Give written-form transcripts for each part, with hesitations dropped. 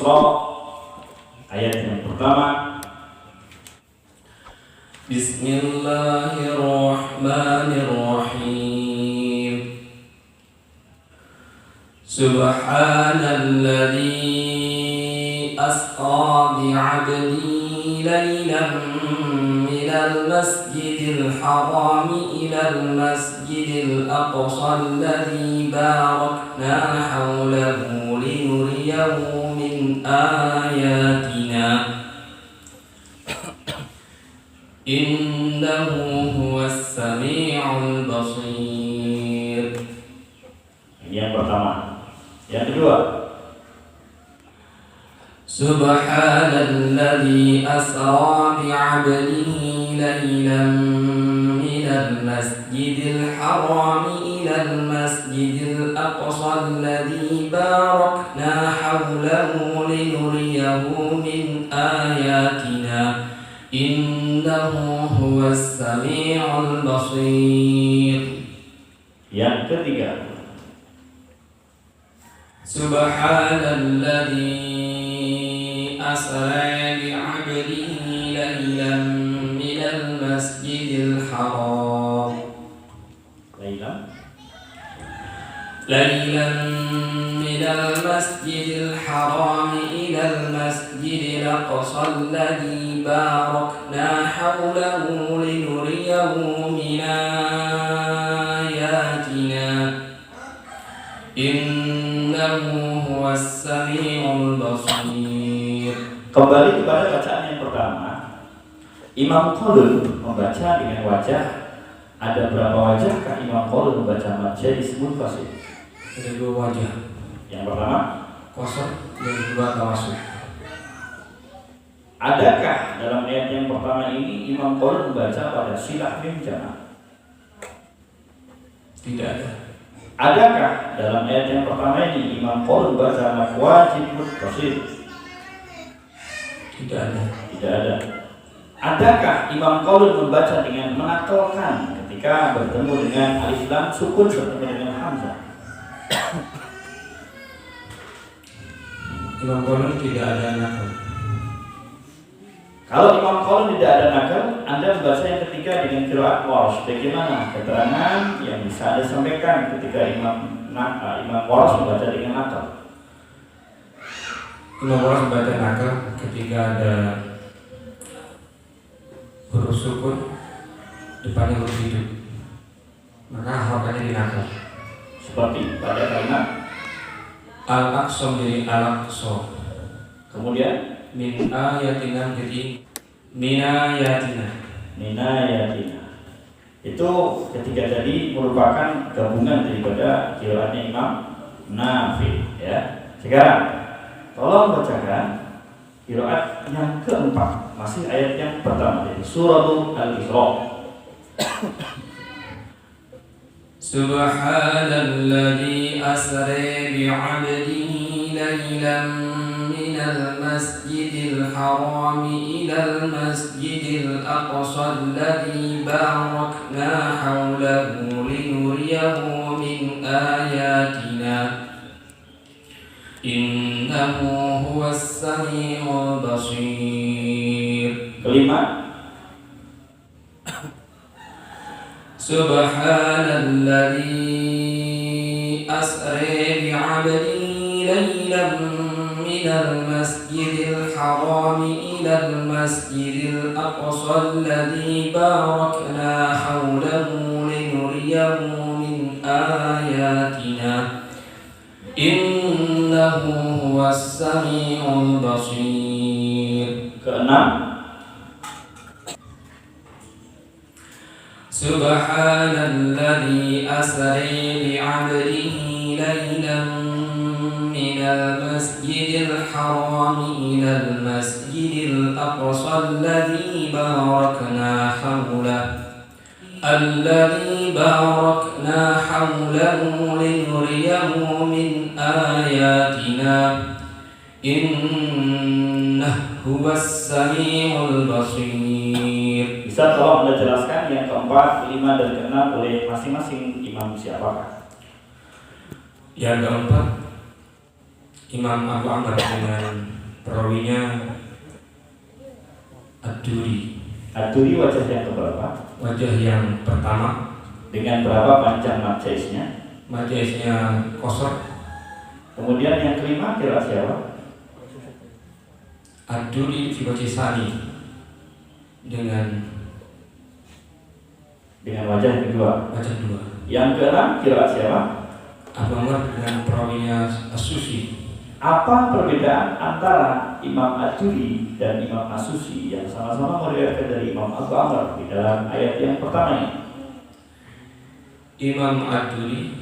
Al-Isra ayat yang pertama. Bismillahirrahmanirrahim. Subhanalladzi asra bi'abdihi laylan minal masjidil haram ilal masjidil aqsa alladzi barakna hawlahu linuriyahu min ayatina innahu huwas sami'ul basir. Ini yang pertama. Yang kedua, Subhanalladzi asra bi'abdihi laylan minal masjidil haram ilal masjidil aqsa alladzi barakna hawlahu linuriyahu min ayatina innahu huwas sami'ul basir. yang ketiga, Subhanalladzi asra bi'abdihi laylan minal masjidil haram laylan minal masjidil haram ilal masjidil aqsa alladzi barakna hawlahu linuriyahu min ayatina innahu huwas sami'ul basir. kembali kepada bacaan yang pertama. Imam Qalun membaca dengan wajah. Ada berapa wajahkah Imam Qalun membaca mad disebut fasih? Ada dua wajah. Yang pertama, Qasr, yang kedua tawassul. adakah dalam ayat yang pertama ini Imam Qalun membaca pada silah mim jamak? Tidak ada. Adakah dalam ayat yang pertama ini Imam Qalun membaca mad wajib muttasil? Tidak ada. Tidak ada. Adakah Imam Qalun membaca dengan menakalkan ketika bertemu dengan alif lam sukun bertemu dengan hamzah? Imam Qalun tidak ada nakal. Kalau Imam Qalun tidak ada nakal, Anda membaca yang ketiga dengan qiraat Warsh. Bagaimana keterangan yang bisa Anda sampaikan ketika Imam Warsh membaca dengan nakal? Imam Warsh membaca nakal ketika ada huruf sukun depannya huruf hidup, maka harokannya dinakal. Seperti pada kalimat Al-Aqsa menjadi Al-Aqsa. kemudian Min ayatina jadi Minayatina. Minayatina. Itu ketiga tadi merupakan gabungan daripada qiraatnya Imam Nafi, ya. Sekarang tolong bacakan qiraat yang keempat, masih ayat yang pertama dari Suratul Al-Isra. Subhanalladzi asra bi'abdihi laylan minal masjidil haram ilal masjidil aqsa alladzi barakna hawlahu linuriyahu min ayatina innahu huwas sami'ul basir. Kelima, Subhanalladzi asra bi'abdihi laylan minal masjidil haram ilal masjidil aqsa alladzi barakna hawlahu linuriyahu min ayatina innahu huwas sami'ul basir. keenam, Subhanalladzi asra bi'abdihi laylan minal masjidil haram ilal masjidil aqsa alladzi barakna hawlahu linuriyahu min ayatina innahu huwas sami'ul basir. bisa tolong Anda jelaskan yang keempat, kelima, dan keenam oleh masing-masing imam siapakah? Yang keempat Imam Abu Amr dengan perawinya Ad-Duri. Ad-Duri wajah yang keberapa? Wajah yang pertama. Dengan berapa panjang majaisnya? Majaisnya kosor. Kemudian yang kelima kira siapa? Ad-Duri fi wajhi tsani dengan wajah yang kedua. wajah dua. Yang keenam kira siapa? Abu Amr dengan perawinya As-Susi. Apa perbedaan antara Imam Ad-Duri dan Imam As-Susi yang sama-sama meriwayatkan dari Imam Abu Amr di dalam ayat yang pertama ini? Imam Ad-Duri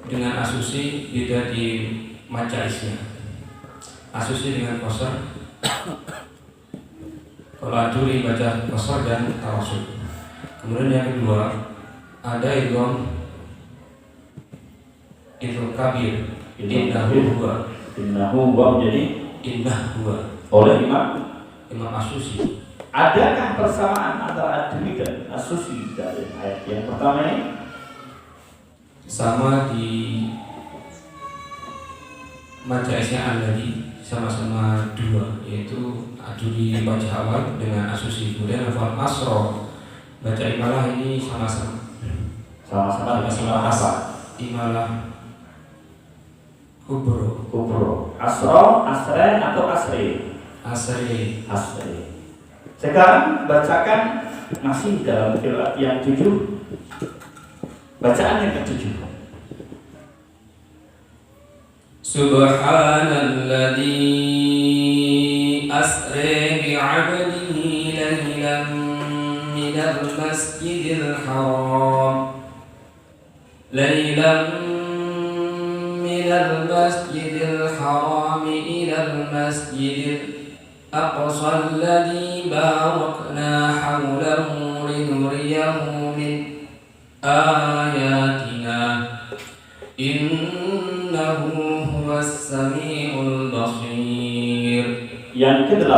dengan As-Susi beda di majaisnya. As-Susi dengan kosor. Kalau Ad-Duri baca kosor dan tawasul. Kemudian yang kedua ada idgham kabir. Innahu huwa menjadi Indah huwa oleh Imam As-Susi. Adakah persamaan antara Ad-Duri dan As-Susi dari ayat yang pertama ini? Sama di majaisnya Al-Ladi, sama-sama dua, yaitu Ad-Duri baca awal dengan As-Susi. Kemudian lafal asro baca imalah ini sama-sama apa? Imalah kubro. Asro, asre atau asri? Asri. Sekarang bacakan masih dalam qiraat yang 7. Bacaan yang ke-7. Subhanalladzi asri bi'abdihi laylan minal masjidil haram من المسجد الحرام إلى المسجد الأقصى الذي باركنا حوله لنريه من آياتنا إنه هو السميع البصير. Yang ke-8.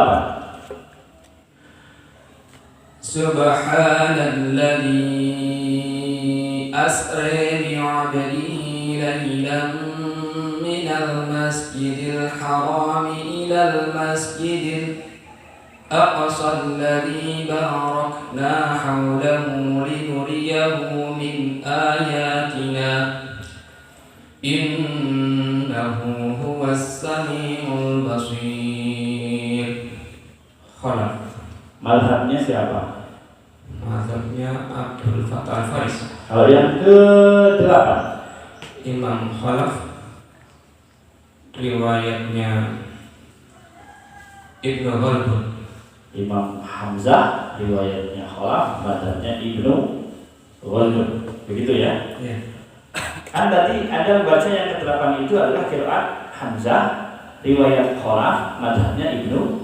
Subhanalladzi asri bi'abdihi laylan المسجد الحرام إلى المسجد الأقصى الذي باركنا حوله لنريه من آياتنا إنه هو السميع البصير. Khalaf. Mazhabnya siapa? Mazhabnya Abdul Fattah Al-Faris. Kalau yang ke-8 Imam Khalaf, riwayatnya Ibnu Ghalbun. Imam Hamzah riwayatnya Khalaf, mazhabnya Ibnu Ghalbun. Begitu ya? Ya. Kan tadi Anda membaca yang ke-8 itu adalah qiraat Hamzah riwayat Khalaf, mazhabnya Ibnu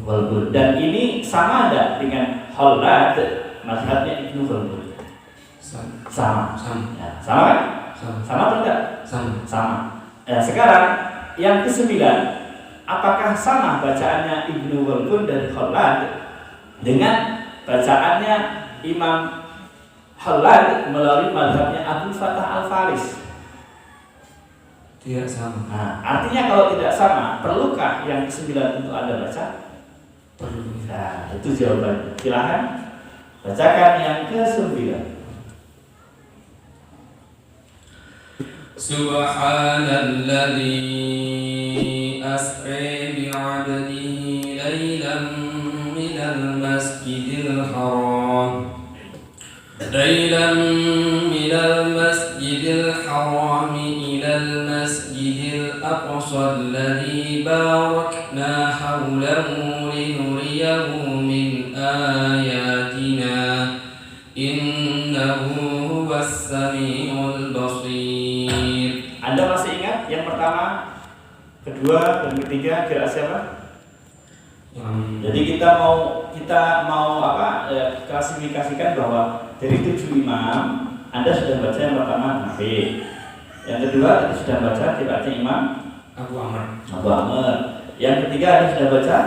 Ghalbun. Dan ini sama ada dengan Khalad, mazhabnya Ibnu Ghalbun? Sama. Ya, sama kan? Sama atau enggak? Sama. Nah, sekarang yang ke-9, apakah sama bacaannya Ibnu Ghalbun dan Khalad dengan bacaannya Imam Khalad melalui mazhabnya Abu Fattah Al-Faris? Tidak sama. Nah, artinya kalau tidak sama, perlukah yang ke-9 untuk Anda baca? Perlu. Nah, itu jawabannya. Silahkan bacakan yang ke-9. Subhanalladzi asri bi'abdihi laylan minal masjidil haram ilal masjidil aqsa alladzi barakna hawlahu linuriyahu min ayatina innahu huwas samiul basir. Anda masih ingat yang pertama, kedua, dan ketiga kira siapa? Jadi kita mau klasifikasikan bahwa dari 7 imam, Anda sudah baca yang pertama Nafi, yang kedua Anda sudah baca kiraatnya Imam Abu Amr, yang ketiga Anda sudah baca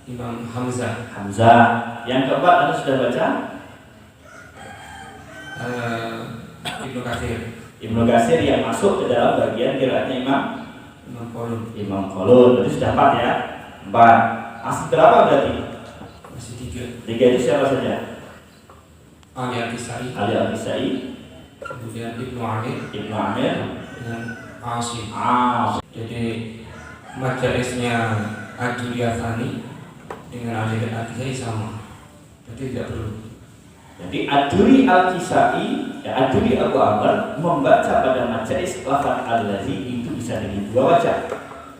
Imam Hamzah, yang keempat Anda sudah baca Ibnu Katsir yang masuk ke dalam bagian kiraatnya Imam Imam Qalun. Imam Qalun. Berarti sudah 4 ya. 4. Masih berapa berarti? Masih 3. 3 itu siapa saja? Ali Al-Kisai, Ali Al-Kisai, kemudian Ibnu Amir Ibnu Amir, dengan Asim. Jadi Majalisnya Adul Yathani dengan Ali Al-Kisai sama. Berarti tidak perlu. Jadi Aduri Al-Kisai, ya Aduri Abu Amr membaca pada majalis lafaz al-ladzi itu bisa dengan 2 wajah.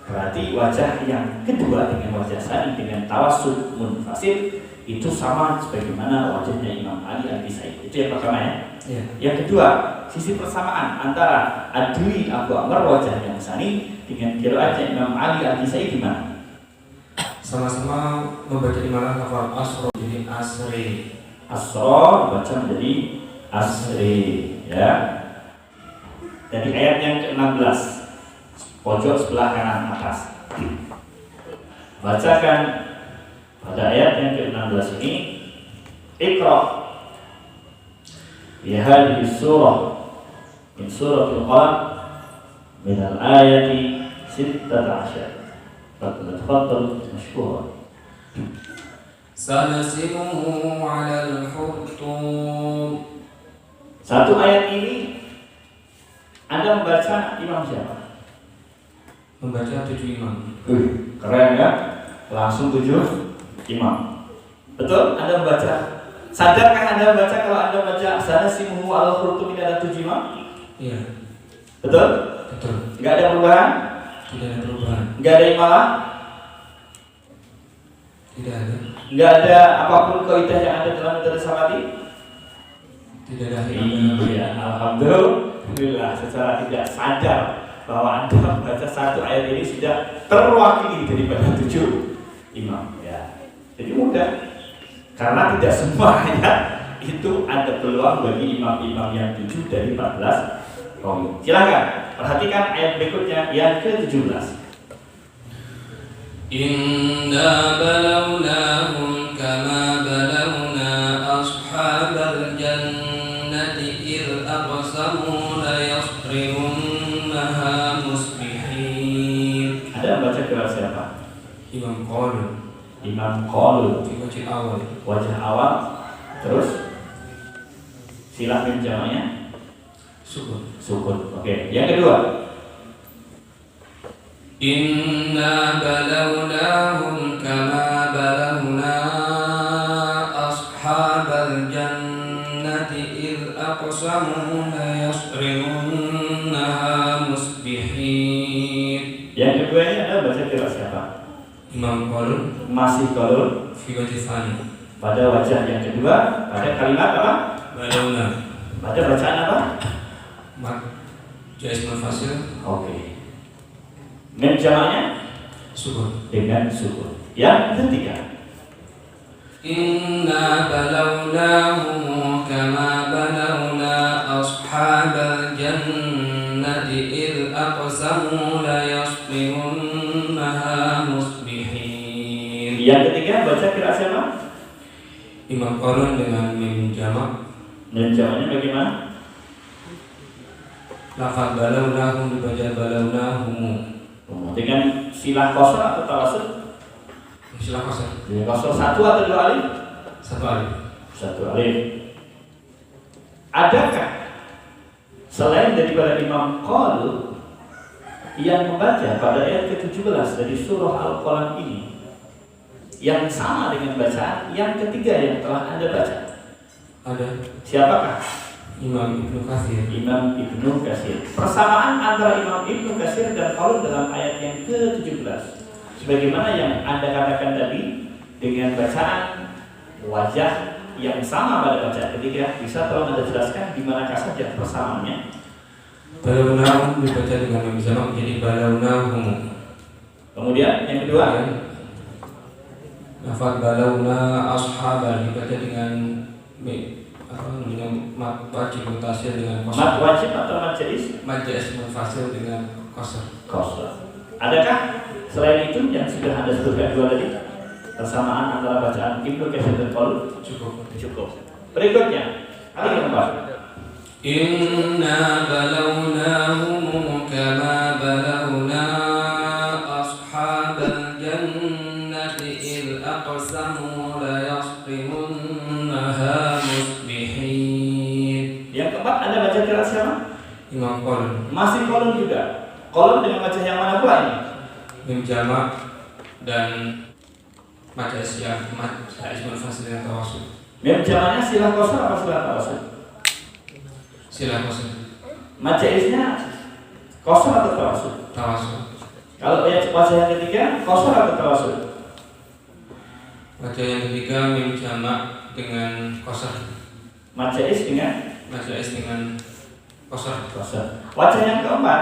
Berarti wajah yang kedua dengan wajah sani dengan tawassut munfasil itu sama sebagaimana wajahnya Imam Ali Al-Kisai. Itu yang pertama ya. Ya. Yang kedua, sisi persamaan antara Aduri Abu Amr wajah yang sani dengan qiraatnya Imam Ali Al-Kisai gimana? Sama-sama membaca imalah lafaz asro jadi asri. Asro baca menjadi asri ya. Dari ayat yang ke-16 pojok sebelah kanan atas. Bacakan pada ayat yang ke-16 ini Iqra ya hadhihi surah min suratul Qalam min al-ayati 16. Tafadhal mashkura. Sanasimuhu 'alal khurtum. Satu ayat ini Anda membaca imam siapa? Membaca 7 imam. Keren ya? Langsung 7 imam. Betul? Anda membaca. Sadarkah Anda membaca kalau Anda membaca sanasimuhu 'alal khurtum ini ada 7 imam? Iya. Betul? Betul. Enggak ada perubahan? Tidak ada perubahan. Enggak ada imalah? Tidak ada. Enggak ada apapun kaidah yang ada dalam metode samati? Tidak ada. Iya, alhamdulillah secara tidak sadar bahwa Anda membaca satu ayat ini sudah terwakili daripada 7 imam ya. Jadi mudah. Karena tidak semua ayat itu ada peluang bagi imam-imam yang 7 dari 14 kaum. Silakan perhatikan ayat berikutnya yang ke-17. Inna balawnahum kama balawna ashabal jannati idh aqsamu la yasrimunnaha musbihin. Ada baca qiraat siapa? Imam Qalun. Imam Qalun. Di wajah awal. Wajah awal. Terus silah jamaknya Sukun. sukun. Oke, yang kedua. Inna balawnahum kama balawna ashabal jannati idh aqsamu la yasrimunnaha musbihin. Yang kedua ini ada baca qiraat siapa? Imam Qalun. Masih Qalun Fi wajhi tsani. pada wajah yang kedua pada kalimat apa? Balawna. Pada bacaan apa? Mat jais munfasil. Oke. Mem jamaknya Sukun. dengan sukun. Yang ketiga. Inna balawnahum kama balawna ashabal jannati idh aqsamu la yasrimunnaha musbihin. Yang ketiga baca qiraat siapa? Imam Qalun dengan mim jamak. Mem jamaknya bagaimana? Lafaz balawnahum dibaca balawnahum. Dengan silah qasr atau tawassut? Silakan Ustaz. Dengan qasr 1 atau 2 alif? 1 alif. 1 alif. Adakah selain daripada Imam Qalun yang membaca pada ayat ke-17 dari surah Al-Qalam ini yang sama dengan bacaan yang ketiga yang telah Anda baca? Ada. Siapakah? Imam Ibnu Katsir. Imam Ibnu Katsir. Persamaan antara Imam Ibnu Katsir dan Qalun dalam ayat yang ke-17 sebagaimana yang Anda katakan tadi dengan bacaan wajah yang sama pada bacaan ketiga, bisa tolong Anda jelaskan di manakah saja persamaannya? Balawnahum dibaca dengan mim jamak jadi balawnahum. Kemudian yang kedua, lafaz balawna ashabal dibaca dengan mat wajib mutasil dengan mat qasr. wajib atau mat jais? Mat jais munfasil dengan qasr. Qasr. Adakah selain itu yang sudah Anda sebutkan dua tadi? Persamaan antara bacaan Ibnu Katsir dan Qalun? Cukup. Berikutnya, ayat yang keempat. Inna balawnahum kama balawna kira siapa? Imam Qalun. Masih kolon juga. Kolon dengan wajah yang mana pula ini? Mim jamak dan baca siap Ismail Fasil dan Tawasul. Mim jamaknya silah qasar apa silah tawasul? Silah qasar. Majaisnya qasar atau tawasul? Tawasul. Kalau wajah yang ketiga qasar atau tawasul? Baca yang ketiga mim jamak dengan qasar. Majais dengan qasar. Wajah yang keempat,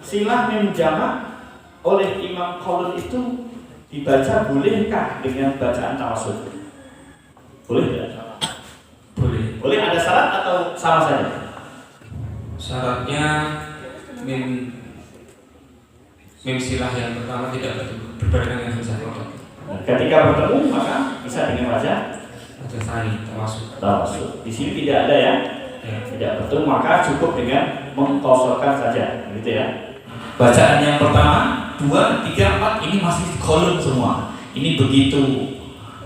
silah mim jamak oleh Imam Qalun itu dibaca bolehkah dengan bacaan tawasul? Boleh tidak? Boleh. Boleh, ada syarat atau sama saja? Syaratnya mim silah yang pertama tidak berbeda dengan hamzah kodok. Ketika bertemu maka bisa dengan wajah Baca tani tawasul. Di sini tidak ada ya. Tidak bertemu maka cukup dengan mengkosorkan saja, gitu ya. Bacaan yang pertama, 2, 3, 4 ini masih kolom semua. Ini begitu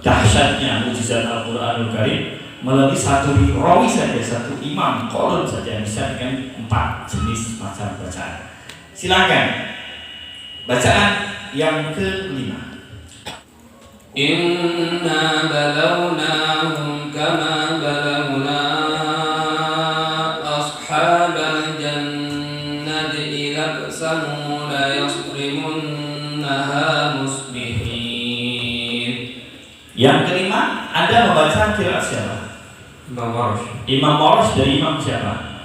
dahsyatnya mukjizat Al-Qur'anul Karim melalui satu rawi saja, satu imam kolom saja bisa dengan 4 jenis macam bacaan. Silakan bacaan yang kelima. Inna balawnahum kama balawna ashabal jannati idza qasamu la yasrimunnaha musbihin. Yang kelima, Anda membaca qiraat siapa? Imam Warsh dari Imam siapa?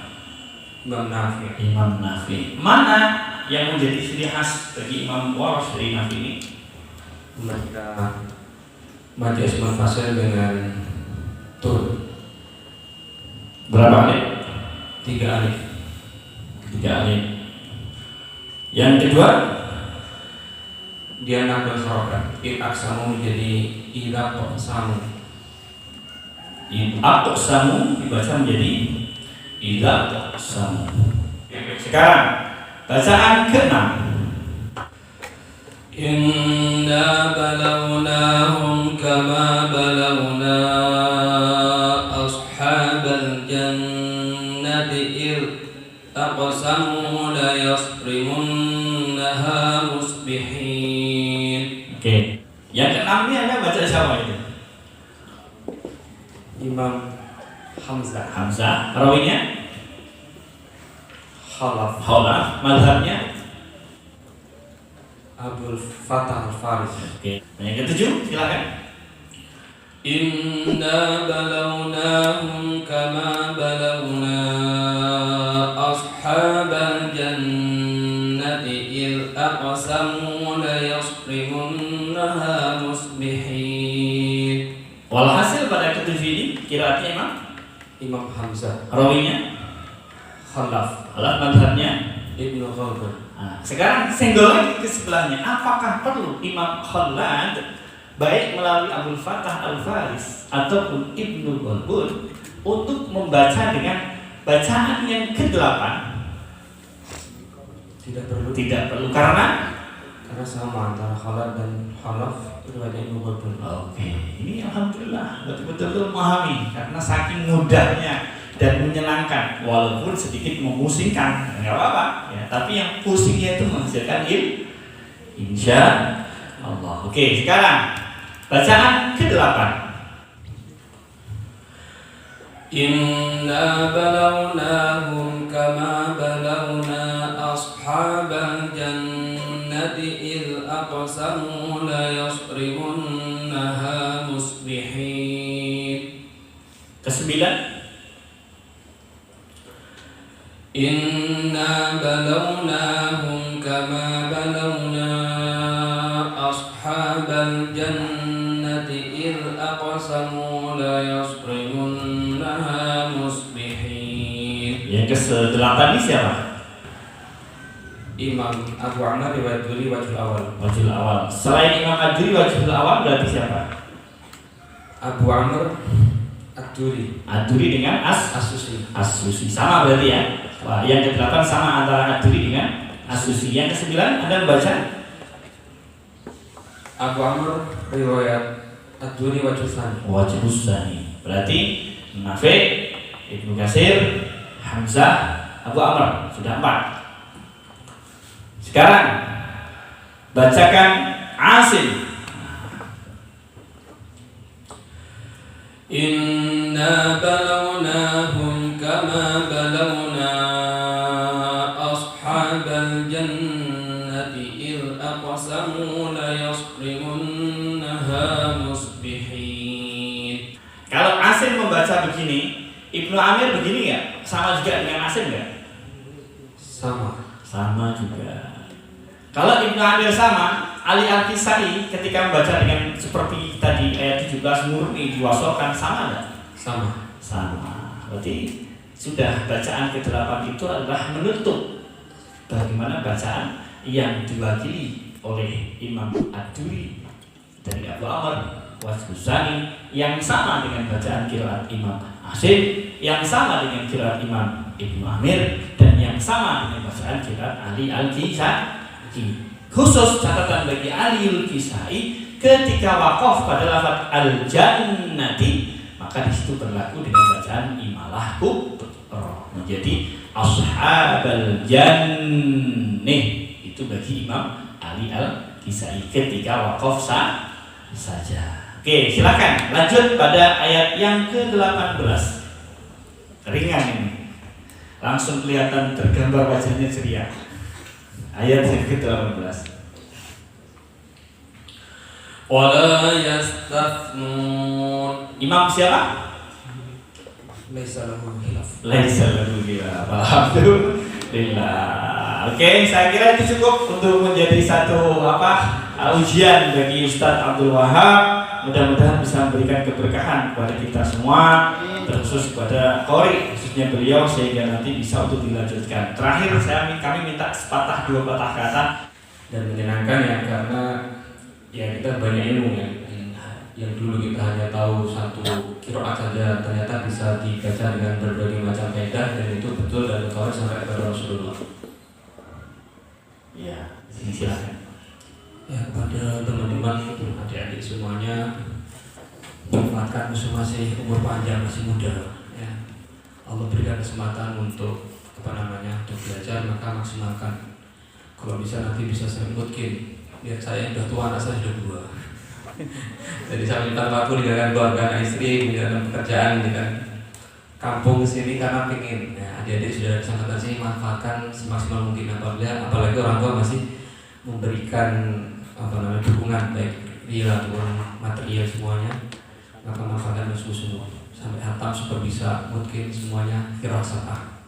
Imam Nafi. Imam Nafi. Mana yang menjadi ciri khas bagi Imam Warsh dari Nafi ini? Mereka baca Ismail Fasil dengan tur. Berapa alif? 3 alif. 3 alif. Yang kedua, Dia nambah harokat. Aksamu menjadi ilaq samu. Aqsamu dibaca menjadi ilaqsamu. Sekarang bacaan ke-6. Inna balawnahum kama balawna ashabal jannati id aqsamu la yasrimunnaha musbihin. Oke. Yang ke-6 ini Anda baca siapa itu? Imam Hamzah. Rawinya Khalaf. Mazhabnya Abdul Fattah Al-Faris. Oke. Yang ke-7 silakan. Inna balawnahum kama balawna ashabal jannati id aqsamu la yasrimunnaha musbihin. Walhasil pada ke-7 ini qiraatnya Imam Hamzah. rawinya Khalaf. mazhabnya. Ibnu Khaldun. Nah, sekarang senggol lagi ke sebelahnya. Apakah perlu Imam Khallad baik melalui Abdul Fattah Al-Faris ataupun Ibnu Khaldun untuk membaca dengan bacaan yang ke-8? Tidak perlu karena sama antara Khalaf dan Khalaf itu ada Ibnu Khaldun. Oke, ini alhamdulillah betul-betul memahami karena saking mudahnya dan menyenangkan walaupun sedikit memusingkan, nggak apa-apa ya, tapi yang pusingnya itu menghasilkan insya Allah. Oke, sekarang bacaan ke-8. Inna balawnahum kama balawna ashabal jannati id aqsamu la yasrimunnaha musbihin. Ke-9. Inna balawnahum kama balawna ashabal jannati id aqsamu la yasrimunnaha musbihin. Yang ke-8 ini siapa? Imam Abu Amr riwayat Duri wajhul awal. Selain Imam Ad-Duri wajhul awal berarti siapa? Abu Amr Ad-Duri. Ad-Duri dengan As-Susi. Sama berarti ya. Wah, yang ke-8 sama antara Ad-Duri dengan As-Susi. Yang ke-9 Anda membaca Abu Amr riwayat Ad-Duri wajhul tsani. Berarti Nafi, Ibnu Katsir, Hamzah, Abu Amr, sudah 4. Sekarang bacakan Asim. Inna balawnahum kama balawna ashabal jannati il aqsamu la yasrimunnaha musbihin. Kalau Asim membaca begini, Ibnu Amir begini nggak? Sama juga dengan Asim nggak? Sama juga. Kalau Ibnu Amir sama, Ali Al-Kisai ketika membaca dengan seperti tadi ayat 17 murni diwasolkan sama nggak? Sama. Berarti sudah bacaan ke-8 itu adalah menutup bagaimana bacaan yang diwakili oleh Imam Ad-Duri dari Abu Amr Wasbusani yang sama dengan bacaan qiraat Imam Asim, yang sama dengan qiraat Imam Ibnu Amir, dan yang sama dengan bacaan qiraat Ali Al-Kisai. Khusus catatan bagi Ali Al-Kisai, ketika waqaf pada lafaz al-jannati, maka di situ berlaku dengan bacaan imalah kubra, menjadi ashabal jannih. Itu bagi Imam Ali Al-Kisai ketika waqaf saja. Oke, silakan lanjut pada ayat yang ke-18. Ringan ini, langsung kelihatan tergambar wajahnya ceria. Ayat yang ke-18. Wala yastathnun. Imam siapa? Laisa lahu khilaf. Laisa lahu khilaf. Alhamdulillah. Oke, saya kira itu cukup untuk menjadi satu ujian bagi Ustadz Abdul Wahab. Mudah-mudahan bisa memberikan keberkahan kepada kita semua, terkhusus kepada Qori, khususnya beliau, sehingga nanti bisa untuk dilanjutkan. Terakhir kami minta sepatah dua patah kata dan menyenangkan ya, karena ya kita banyak ilmu ya. Yang dulu kita hanya tahu satu qiraat saja, ternyata bisa dibaca dengan berbagai macam faedah, dan itu betul dan betul sampai kepada Rasulullah. Ya, silakan. Ya, kepada teman-teman, adik-adik semuanya, manfaatkan masing-masing, umur panjang, masih muda ya. Allah berikan kesempatan untuk untuk belajar, maka maksimalkan. Kalau bisa nanti bisa sering mungkin. Lihat saya udah tua, anak saya sudah 2. Jadi saya minta waktu dengan keluarga, anak istri, menjalankan pekerjaan dengan kampung sini karena pengen ya, adik-adik sudah kesempatan sini, manfaatkan semaksimal mungkin. Apalagi orang tua masih memberikan dukungan baik real ataupun material semuanya, maka manfaatkan sungguh-sungguh sampai hatam super bisa mungkin semuanya firasatah.